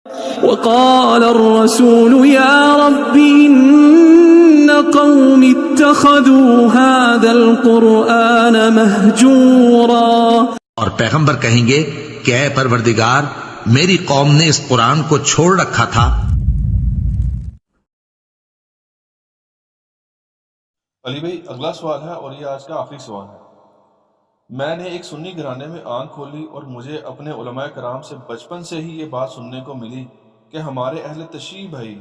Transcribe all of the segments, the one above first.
وقال الرسول يا رب إن قوم اتخذوا هذا القرآن مهجورا. اور پیغمبر کہیں گے کہ اے پروردگار میری قوم نے اس قرآن کو چھوڑ رکھا تھا. علی بھائی اگلا سوال ہے اور یہ آج کا آخری سوال ہے. میں نے ایک سنی گھرانے میں آنکھ کھولی اور مجھے اپنے علماء کرام سے بچپن سے ہی یہ بات سننے کو ملی کہ ہمارے اہل تشیع بھائی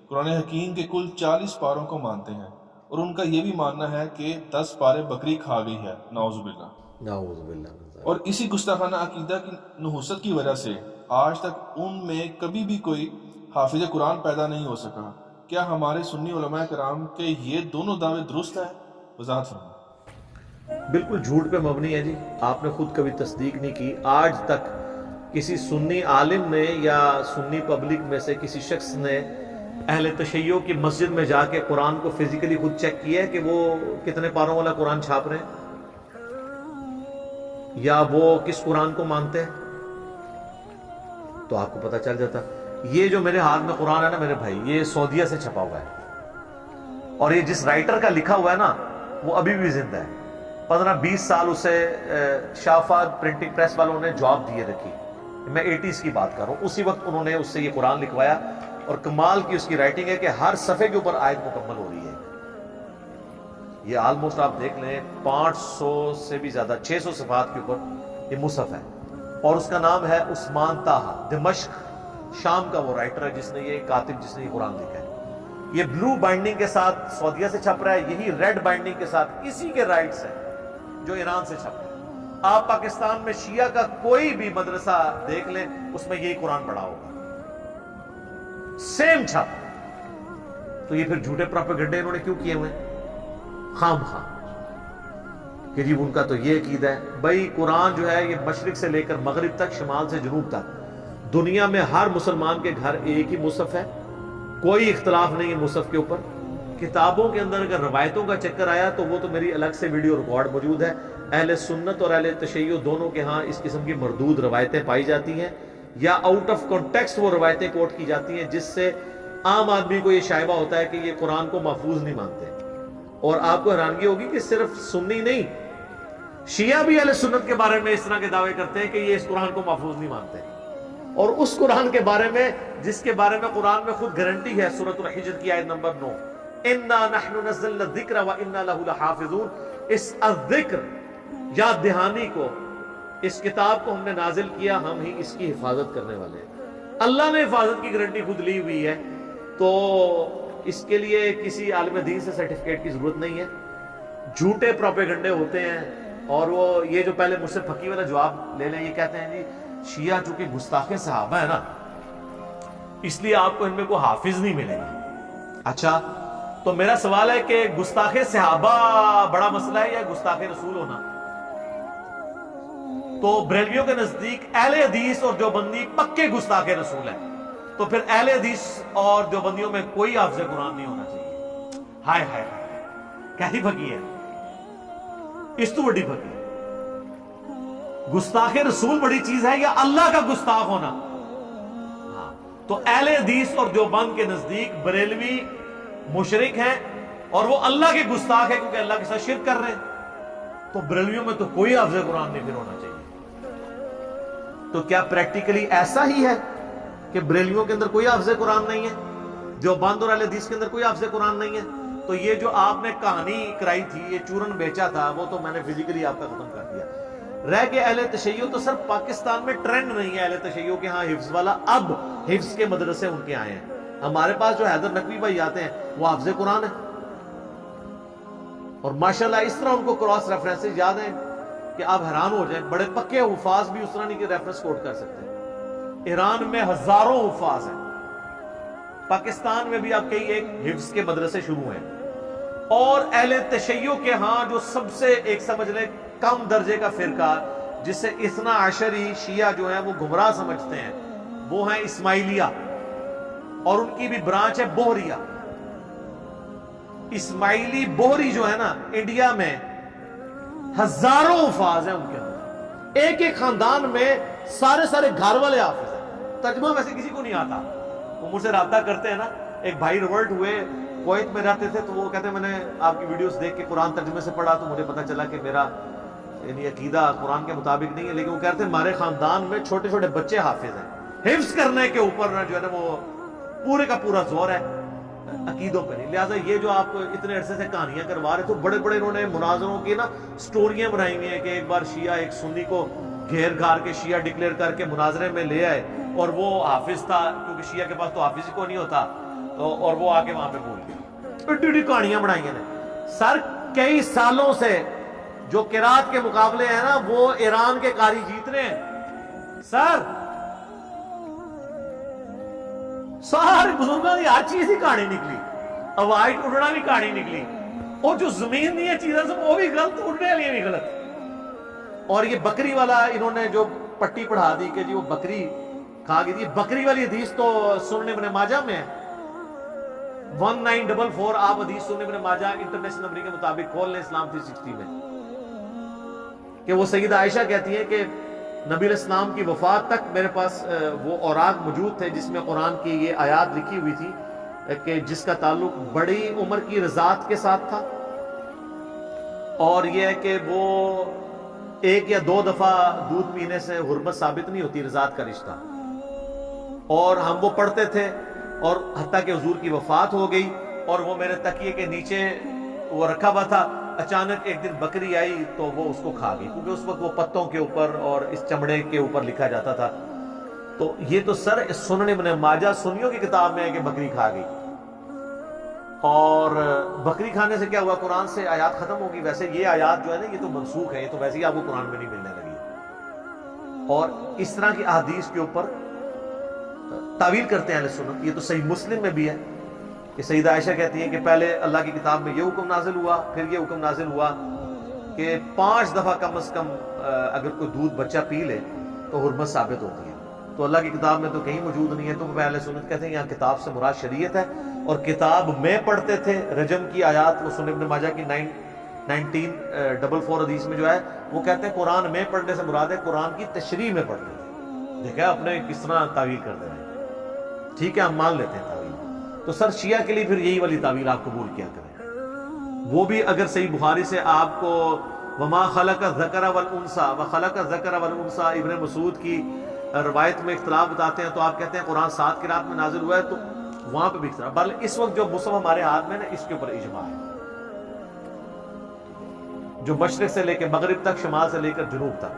قرآن حکیم کے کل 40 پاروں کو مانتے ہیں اور ان کا یہ بھی ماننا ہے کہ 10 پارے بکری کھا گئی ہے. نعوذ باللہ. نعوذ باللہ. اور اسی گستاخانہ عقیدہ کی نحوست کی وجہ سے آج تک ان میں کبھی بھی کوئی حافظ قرآن پیدا نہیں ہو سکا. کیا ہمارے سنی علماء کرام کے یہ دونوں دعوے درست ہیں؟ وضاحت فرمائیں. بالکل جھوٹ پہ مبنی ہے جی. آپ نے خود کبھی تصدیق نہیں کی. آج تک کسی سنی عالم نے یا سنی پبلک میں سے کسی شخص نے اہل تشیع کی مسجد میں جا کے قرآن کو فزیکلی خود چیک کیا ہے کہ وہ کتنے پاروں والا قرآن چھاپ رہے ہیں یا وہ کس قرآن کو مانتے ہیں؟ تو آپ کو پتہ چل جاتا. یہ جو میرے ہاتھ میں قرآن ہے نا میرے بھائی، یہ سعودیہ سے چھپا ہوا ہے اور یہ جس رائٹر کا لکھا ہوا ہے نا وہ ابھی بھی زندہ ہے. 15-20 سال اسے شافاد پرنٹنگ پریس والوں نے جاب دیے رکھی. میں 80s کی بات کر رہا ہوں. اسی وقت انہوں نے اس سے یہ قرآن لکھوایا اور کمال کی اس کی رائٹنگ ہے کہ ہر صفحے کے اوپر آیت مکمل ہو رہی ہے. یہ آلموسٹ آپ دیکھ لیں 500 سے بھی زیادہ 600 صفحات کے اوپر یہ مصحف ہے اور اس کا نام ہے عثمان طاہا. دمشق شام کا وہ رائٹر ہے جس نے یہ کاتب جس نے یہ قرآن لکھا ہے. یہ بلو بائنڈنگ کے ساتھ سعودیہ سے چھپ رہا ہے. یہی ریڈ بائنڈنگ کے ساتھ اسی کے رائٹس ہیں جو ایران سے چھپ رہا ہے. آپ پاکستان میں شیعہ کا کوئی بھی مدرسہ دیکھ لیں اس میں یہی قرآن پڑھا ہوگا سیم چھپ. تو یہ پھر جھوٹے پروپیگنڈے انہوں نے کیوں کیے ہوئے خام خام کہ جی ان کا تو یہ عقیدہ ہے. بھائی قرآن جو ہے یہ مشرق سے لے کر مغرب تک، شمال سے جنوب تک دنیا میں ہر مسلمان کے گھر ایک ہی مصحف ہے. کوئی اختلاف نہیں ہے مصحف کے اوپر. کتابوں کے اندر اگر روایتوں کا چکر آیا تو وہ تو میری الگ سے ویڈیو ریکارڈ موجود ہے. اہل سنت اور اہل تشیع دونوں کے ہاں اس قسم کی مردود روایتیں پائی جاتی ہیں یا آؤٹ آف کانٹیکسٹ وہ روایتیں کوٹ کی جاتی ہیں جس سے عام آدمی کو یہ شائبہ ہوتا ہے کہ یہ قرآن کو محفوظ نہیں مانتے. اور آپ کو حیرانگی ہوگی کہ صرف سنی نہیں، شیعہ بھی اہل سنت کے بارے میں اس طرح کے دعوے کرتے ہیں کہ یہ اس قرآن کو محفوظ نہیں مانتے. اور اس قرآن کے بارے میں جس کے بارے میں قرآن میں خود گارنٹی ہے سورۃ الحجر کی آیت نمبر 9 اِنَّا نَحْنُ نَزَّلْنَا الذِّكْرَ وَإِنَّا لَهُ لَحَافِظُونَ. اس الذکر یاد دہانی کو، اس کتاب کو ہم نے نازل کیا، ہم ہی اس کی حفاظت کرنے والے ہیں. اللہ نے حفاظت کی گارنٹی خود لی ہوئی ہے تو اس کے لیے کسی عالم دین سے سرٹیفکیٹ کی ضرورت نہیں ہے. جھوٹے پروپیگنڈے ہوتے ہیں اور وہ یہ جو پہلے مجھ سے پھکی والا جواب لے لیں، یہ کہتے ہیں جی شیعہ چونکہ گستاخ صحابہ ہے نا اس لیے آپ کو ان میں کوئی حافظ نہیں ملے گا. اچھا تو میرا سوال ہے کہ گستاخ صحابہ بڑا مسئلہ ہے یا گستاخ رسول ہونا؟ تو بریلویوں کے نزدیک اہل حدیث اور دیوبندی پکے گستاخ رسول ہیں. تو پھر اہل حدیث اور دیوبندیوں میں کوئی حافظ قرآن نہیں ہونا چاہیے. ہائے ہائے کیسی پھکی ہے، اس تو بڑی پھکی. گستاخ رسول بڑی چیز ہے یا اللہ کا گستاخ ہونا؟ ہاں تو اہل حدیث اور دیوبند کے نزدیک بریلوی مشرک ہیں اور وہ اللہ کے گستاخ ہیں کیونکہ اللہ کے ساتھ شرک کر رہے ہیں. تو بریلویوں میں تو کوئی حافظ قرآن نہیں پھر ہونا چاہیے. تو کیا پریکٹیکلی ایسا ہی ہے کہ بریلویوں کے اندر کوئی حافظ قرآن نہیں ہے، دیوبند اور اہل حدیث کے اندر کوئی حافظ قرآن نہیں ہے؟ تو یہ جو آپ نے کہانی کرائی تھی، یہ چورن بیچا تھا، وہ تو میں نے فزیکلی آپ کا ختم کر دیا. رہ کے اہل تشیع تو صرف پاکستان میں ٹرینڈ نہیں ہے اہل تشیع کے ہاں حفظ والا. اب حفظ کے مدرسے ان کے آئے ہیں. ہمارے پاس جو حیدر نقوی بھائی آتے ہیں وہ حافظ قرآن ہے اور ماشاءاللہ اس طرح ان کو کراس ریفرنسز یاد ہیں کہ آپ حیران ہو جائیں. بڑے پکے حفاظ بھی اس طرح نہیں کہ ریفرنس کوٹ کر سکتے. ایران میں ہزاروں حفاظ ہیں. پاکستان میں بھی آپ کئی ایک حفظ کے مدرسے شروع ہیں. اور اہل تشیع کے ہاں جو سب سے ایک سمجھ لیں کم درجے کا فرقہ جسے اثنا عشری شیعہ جو ہیں وہ گمراہ سمجھتے ہیں وہ ہیں اسماعیلیہ اور ان کی بھی برانچ ہے بوہریہ. اسماعیلی بوہری جو ہے نا انڈیا میں ہزاروں حفاظ ہیں ان کے اندر. ایک ایک خاندان میں سارے گھر والے حافظ ہیں. ترجمہ ویسے کسی کو نہیں آتا. وہ مجھ سے رابطہ کرتے ہیں نا, ایک بھائی ریورٹ ہوئے, کویت میں رہتے تھے, تو وہ کہتے ہیں میں نے آپ کی ویڈیوز دیکھ کے قرآن ترجمے سے پڑھا تو مجھے پتا چلا کہ میرا یعنی عقیدہ قرآن کے مطابق نہیں ہے, لیکن وہ کہتے ہیں ہمارے خاندان میں چھوٹے چھوٹے بچے حافظ ہیں. حفظ کرنے کے اوپر جو ہے نا وہ پورے کا پورا زور ہے, عقیدوں پہ نہیں. لہٰذا یہ جو آپ اتنے عرصے سے کہانیاں کروا رہے تو بڑے بڑے انہوں نے مناظروں کی نا سٹوریاں بنائی ہوئی ہیں کہ ایک بار شیعہ ایک سنی کو گھیر گھار کے شیعہ ڈکلیئر کر کے مناظرے میں لے آئے, اور وہ حافظ تھا کیونکہ شیعہ کے پاس تو حافظ ہی کو نہیں ہوتا, تو اور وہ آ کے وہاں پہ بول گیا. ایڈی کہانیاں بنائی ہیں سر. کئی سالوں سے جو قرات کے مقابلے ہیں نا وہ ایران کے قاری جیت رہے ہیں سر. سارے بزرگوں کی ہر چیز ہی کہانی نکلی, ہوائی اڑنا بھی کہانی نکلی, اور جو زمین نہیں ہے چیزیں سب وہ بھی غلط, اڑنے والی بھی غلط. اور یہ بکری والا انہوں نے جو پٹی پڑھا دی کہ جی وہ بکری کھا گئی تھی, بکری والی حدیث تو سنن ابن ماجہ میں ہے 1944. آپ حدیث سنن ابن ماجہ انٹرنیشنل نمبر کے مطابق کھول لیں اسلام 360 میں, کہ وہ سیدہ عائشہ کہتی ہیں کہ نبی علیہ السلام کی وفات تک میرے پاس وہ اوراق موجود تھے جس میں قرآن کی یہ آیات لکھی ہوئی تھی کہ جس کا تعلق بڑی عمر کی رضاعت کے ساتھ تھا, اور یہ ہے کہ وہ ایک یا دو دفعہ دودھ پینے سے حرمت ثابت نہیں ہوتی, رضاعت کا رشتہ. اور ہم وہ پڑھتے تھے, اور حتیٰ کہ حضور کی وفات ہو گئی اور وہ میرے تکیے کے نیچے وہ رکھا ہوا تھا, اچانک ایک دن بکری آئی تو وہ اس کو کھا گئی, کیونکہ اس وقت وہ پتوں کے اوپر اور اس چمڑے کے اوپر لکھا جاتا تھا. تو یہ تو سر سنن ابن ماجہ سنیوں کی کتاب میں ہے کہ بکری کھا گئی. اور بکری کھانے سے کیا ہوا, قرآن سے آیات ختم ہوگی. ویسے یہ آیات جو ہے نا یہ تو منسوخ ہے, یہ تو ویسے ہی آپ کو قرآن میں نہیں ملنے لگی. اور اس طرح کی احادیث کے اوپر تعویل کرتے ہیں اہل سنت. یہ تو صحیح مسلم میں بھی ہے کہ سیدہ عائشہ کہتی ہیں کہ پہلے اللہ کی کتاب میں یہ حکم نازل ہوا, پھر یہ حکم نازل ہوا کہ 5 دفعہ کم از کم اگر کوئی دودھ بچہ پی لے تو حرمت ثابت ہوتی ہے. تو اللہ کی کتاب میں تو کہیں موجود نہیں ہے. تو اہل سنت کہتے ہیں یہاں کتاب سے مراد شریعت ہے, اور کتاب میں پڑھتے تھے رجم کی آیات, وہ سنن ابن ماجہ کی 1944 حدیث میں جو ہے وہ کہتے ہیں قرآن میں پڑھنے سے مراد ہے قرآن کی تشریح میں پڑھتے تھے. دیکھیں اپنے کس طرح تعویل کرتے ہیں. ٹھیک ہے ہم مان لیتے ہیں تعویل. تو سر شیعہ کے لیے پھر یہی والی تعویل آپ قبول کیا کریں. وہ بھی اگر صحیح بخاری سے آپ کو وما خلق الذکر والانثى وخلق الذکر والانثى ابن مسعود کی روایت میں اختلاف بتاتے ہیں, تو آپ کہتے ہیں قرآن 7 قرات میں نازل ہوا ہے, تو وہاں پہ بھی اختلاف. بلکہ اس وقت جو مصحف ہمارے ہاتھ میں نا اس کے اوپر اجماع ہے, جو مشرق سے لے کے مغرب تک, شمال سے لے کر جنوب تک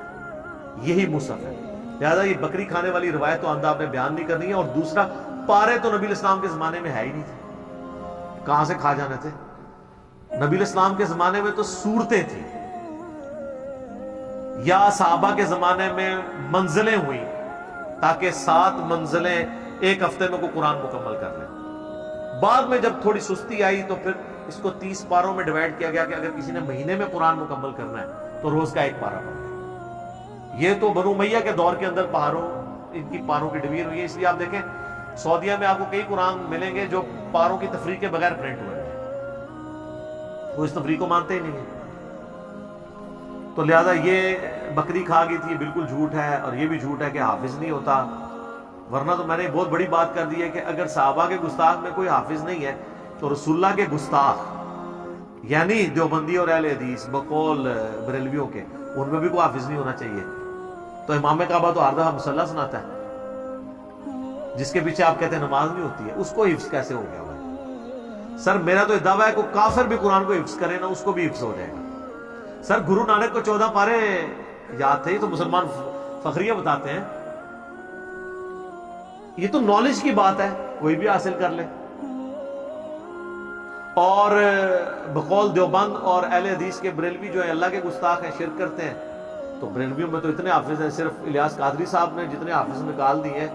یہی مصحف ہے. لہٰذا یہ بکری کھانے والی روایت تو اندھا آپ نے بیان نہیں کرنی ہے. اور دوسرا, پارے تو نبی الاسلام کے زمانے میں ہے ہی نہیں تھے, کہاں سے کھا جانے تھے. نبی الاسلام کے زمانے میں تو صورتیں تھیں, یا صحابہ کے زمانے میں منزلیں ہوئی تاکہ 7 منزلیں ایک ہفتے میں کوئی قرآن مکمل کر لیں. بعد میں جب تھوڑی سستی آئی تو پھر اس کو 30 پاروں میں ڈیوائیڈ کیا گیا کہ اگر کسی نے مہینے میں قرآن مکمل کرنا ہے تو روز کا 1 پارہ پڑھنا ہے. یہ تو بنو امیہ کے دور کے اندر پاروں ان کی پاروں کی ڈویژن ہوئی ہے. اس لیے آپ دیکھیں سعودیہ میں آپ کو کئی قرآن ملیں گے جو پاروں کی تفریق کے بغیر پرنٹ ہوئے ہیں, وہ اس تفریق کو مانتے ہی نہیں ہیں. تو لہذا یہ بکری کھا گئی تھی بالکل جھوٹ ہے, اور یہ بھی جھوٹ ہے کہ حافظ نہیں ہوتا. ورنہ تو میں نے بہت بڑی بات کر دی ہے کہ اگر صحابہ کے گستاخ میں کوئی حافظ نہیں ہے تو رسول اللہ کے گستاخ یعنی دیوبندی اور اہل حدیث بقول بریلویوں کے ان میں بھی کوئی حافظ نہیں ہونا چاہیے. تو امام کعبہ تو ہر دفعہ مصلی سناتا ہے, جس کے پیچھے آپ کہتے ہیں نماز نہیں ہوتی ہے, اس کو حفظ کیسے ہو گیا ہوا ہے؟ سر میرا تو دعویٰ ہے کہ کافر بھی قرآن کو حفظ کرے نا اس کو بھی حفظ ہو جائے گا. سر گرو نانک کو 14 پارے یاد تھے, تو مسلمان فخریہ بتاتے ہیں. یہ تو نالج کی بات ہے, کوئی بھی حاصل کر لے. اور بقول دیوبند اور اہل حدیث کے بریلوی جو ہیں اللہ کے گستاخ ہیں, شرک کرتے ہیں. تو بریلویوں میں تو اتنے حافظ ہیں, صرف الیاس قادری صاحب نے جتنے حافظ نکال دیے ہیں,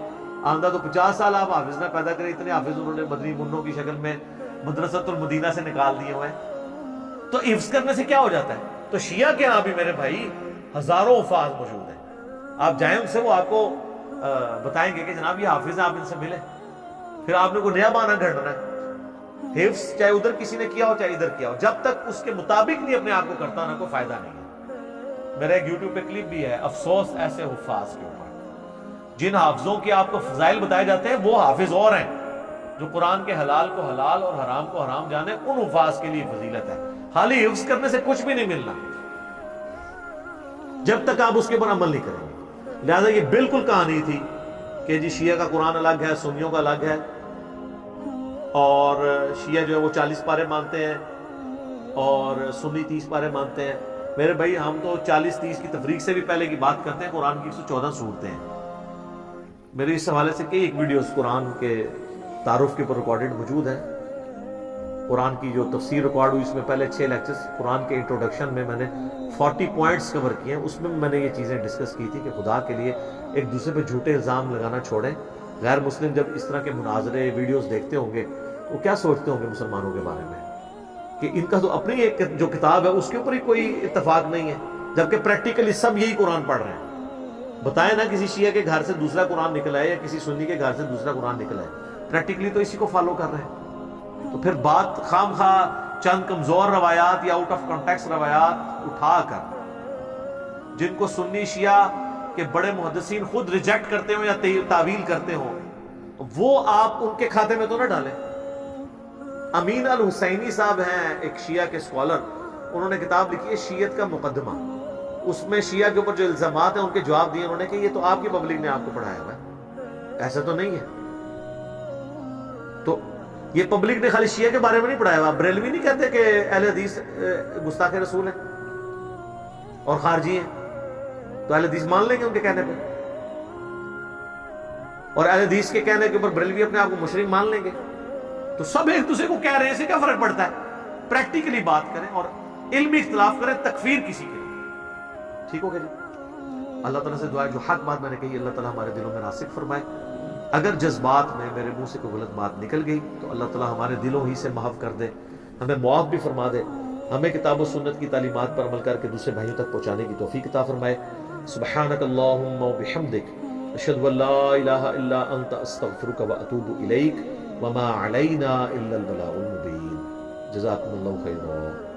آندہ تو 50 سال آپ حافظ نہ پیدا کرے, اتنے حافظ انہوں نے مدنی منوں کی شکل میں مدرسۃ المدینہ سے نکال دیے ہوئے ہیں. تو حفظ کرنے سے کیا ہو جاتا ہے؟ تو شیعہ کے ہاں بھی میرے بھائی ہزاروں حفاظ موجود ہیں. آپ جائیں ان سے, وہ آپ کو بتائیں گے کہ جناب یہ حافظ ہیں, آپ ان سے ملیں. پھر آپ نے کوئی نیا بہانہ گھڑنا ہے. حفظ چاہے ادھر کسی نے کیا ہو چاہے ادھر کیا ہو, جب تک اس کے مطابق نہیں اپنے آپ کو کرتا نا کوئی فائدہ نہیں ہے. میرا ایک یوٹیوب پہ کلپ بھی ہے افسوس ایسے حفاظ کے اوپر, جن حافظوں کے آپ کو فضائل بتائے جاتے ہیں وہ حافظ اور ہیں جو قرآن کے حلال کو حلال اور حرام کو حرام جانے، ان حفاظ کے لیے فضیلت ہے. خالی حفظ کرنے سے کچھ بھی نہیں ملنا جب تک آپ اس کے اوپر عمل نہیں کریں گے. لہذا یہ بالکل کہانی تھی کہ جی شیعہ کا قرآن الگ ہے، سنیوں کا الگ ہے، اور شیعہ جو ہے وہ 40 پارے مانتے ہیں اور سنی 30 پارے مانتے ہیں. میرے بھائی ہم تو 40-30 کی تفریق سے بھی پہلے کی بات کرتے ہیں. قرآن کی 114 سورتیں ہیں. میری اس حوالے سے کئی ایک ویڈیوز قرآن کے تعارف کے اوپر ریکارڈڈ موجود ہیں. قرآن کی جو تفسیر ریکارڈ ہوئی اس میں پہلے 6 لیکچرز قرآن کے انٹروڈکشن میں نے 40 پوائنٹس کور کیے ہیں. اس میں نے یہ چیزیں ڈسکس کی تھی کہ خدا کے لیے ایک دوسرے پہ جھوٹے الزام لگانا چھوڑیں. غیر مسلم جب اس طرح کے مناظرے ویڈیوز دیکھتے ہوں گے وہ کیا سوچتے ہوں گے مسلمانوں کے بارے میں کہ ان کا تو اپنی ایک جو کتاب ہے اس کے اوپر ہی کوئی اتفاق نہیں ہے، جبکہ پریکٹیکلی سب یہی قرآن پڑھ رہے ہیں. بتائیں نا کسی شیعہ کے گھر سے دوسرا قرآن نکلا ہے یا کسی سنی کے گھر سے دوسرا قرآن نکلا ہے، پریکٹیکلی تو اسی کو فالو کر رہے ہیں. تو پھر بات خام خواہ چند کمزور روایات یا آؤٹ آف کانٹیکس روایات اٹھا کر جن کو سنی شیعہ کے بڑے محدثین خود ریجیکٹ کرتے ہوں یا تعویل کرتے ہوں، وہ آپ ان کے کھاتے میں تو نہ ڈالیں. امین الحسینی صاحب ہیں ایک شیعہ کے اسکالر، انہوں نے کتاب لکھی ہے شیعت کا مقدمہ. اس میں شیعہ کے اوپر جو الزامات ہیں ان کے جواب دیے انہوں نے کہ یہ تو آپ کی پبلک نے آپ کو پڑھایا ہوا ہے، ایسا تو نہیں ہے. تو یہ پبلک نے خالی شیعہ کے بارے میں نہیں پڑھایا ہوا. بریلوی نہیں کہتے کہ اہل حدیث گستاخ رسول ہیں اور خارجی ہیں، تو اہل حدیث مان لیں گے ان کے کہنے پہ، اور اہل حدیث کے کہنے کے اوپر بریلوی اپنے آپ کو مشرک مان لیں گے. تو سب ایک دوسرے کو کہہ رہے ہیں، اسے کیا فرق پڑتا ہے؟ پریکٹیکلی بات کریں اور علمی اختلاف کریں، تکفیر کسی کے لیے. ٹھیک ہو گیا جی؟ اللہ تعالیٰ سے دعا ہے جو حق بات میں نے کہی اللہ تعالیٰ ہمارے دلوں میں راسخ فرمائے. اگر جذبات میں میرے منہ سے کوئی غلط بات نکل گئی تو اللہ تعالیٰ ہمارے دلوں ہی سے محو کر دے، ہمیں معاف بھی فرما دے، ہمیں کتاب و سنت کی تعلیمات پر عمل کر کے دوسرے بھائیوں تک پہنچانے کی توفیق عطا فرمائے. سبحانک اللہم و بحمدک اشہد ان لا الہ الا انت استغفرک و اتوب الیک وما علینا الا البلاغ المبین. جزاکم اللہ خیرا.